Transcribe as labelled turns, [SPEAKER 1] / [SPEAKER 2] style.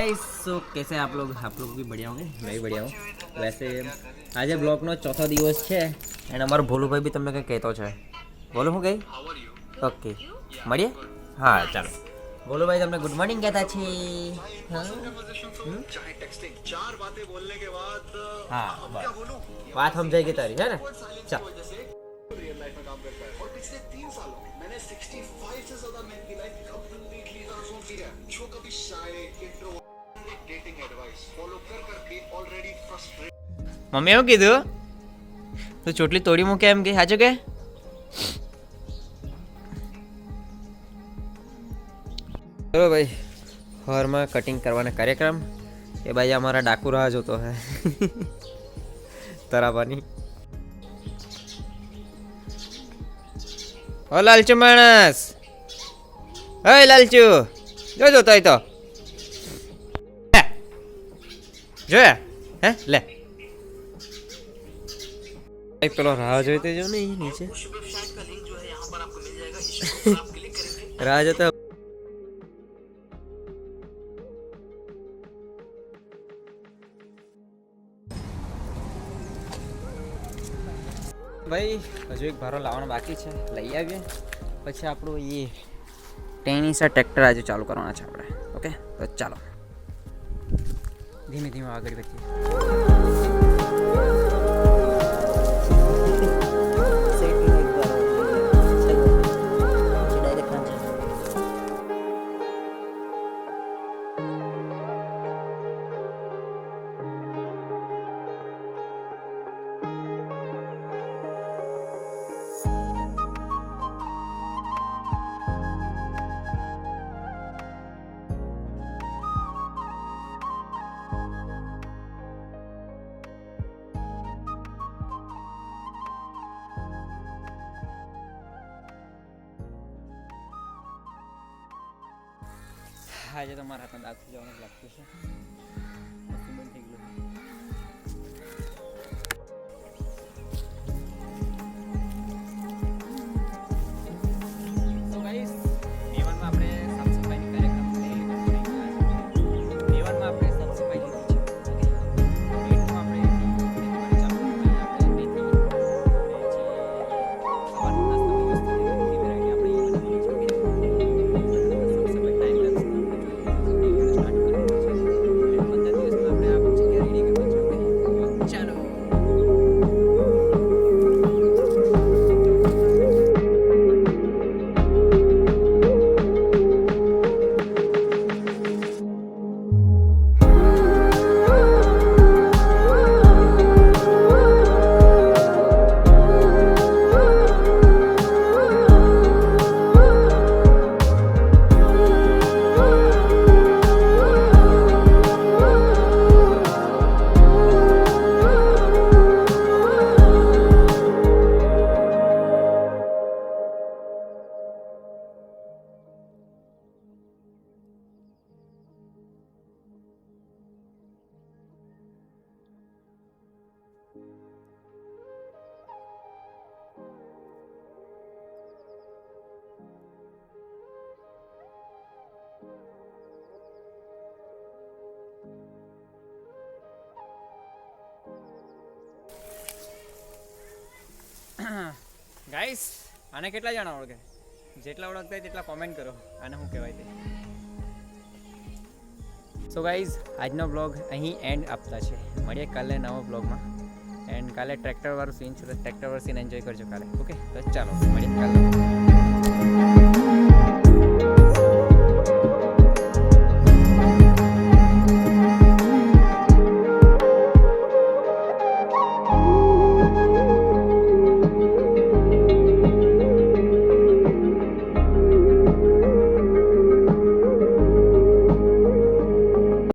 [SPEAKER 1] सो कैसे आप लोग भी बढ़िया होंगे मैं भी बढ़िया हूँ वैसे આજે બ્લોગનો ચોથો દિવસ છે અને અમારો ભોલુભાઈ બી તમને કંઈ કહેતો છે બોલો હું ગઈ ઓકે મળીએ હા ચાલો ભોલુભાઈ તમને ગુડ મોર્નિંગ કહેતા છે હા વાત સમજાઈ ગઈ તારી હે ને ચાલ મમ્મી એવું કીધું તું ચોટલી તોડી મૂકે એમ કે સાચું કે ચલો ભાઈ હરમાં કટિંગ કરવાના કાર્યક્રમ એ ભાઈ અમારા ડાકુ રાહ જોતો હે તરાવાની ઓ લાલચુ માણસ હે લાલચુ જો જોતો હોય તો જોયા હે લે પેલો રાહ જોઈતો જો ને નીચે રાહ જોતો ભાઈ હજુ એક ભારો લાવવાનો બાકી છે લઈ આવીએ પછી આપણું એ ટેનિસા ટ્રેક્ટર આજે ચાલુ કરવાના છે આપણે ઓકે તો ચાલો ધીમે ધીમે આગળ વધીએ આજે તો મારા હાથમાં દાંત જવાનું લાગતું છે બંધ થઈ ગયું તો ગાઈસ મેવાડમાં આપણે સાફ સફાઈની કાર્યક્રમ મેવાડમાં આપણે સાફ સફાઈ લીધી છે પેટમાં આપણે ગાઈસ આને કેટલા જણા ઓળખે જેટલા ઓળખતા હોય તેટલા કોમેન્ટ કરો આને શું કહેવાય તે સો ગાઈઝ આજનો બ્લોગ અહીં એન્ડ આપતા છે મળીએ કાલે નવો બ્લોગમાં એન્ડ કાલે ટ્રેક્ટરવાળું સીન છે તો ટ્રેક્ટરવાળું સીન એન્જોય કરજો કાલે ઓકે તો ચાલો મળીએ કાલે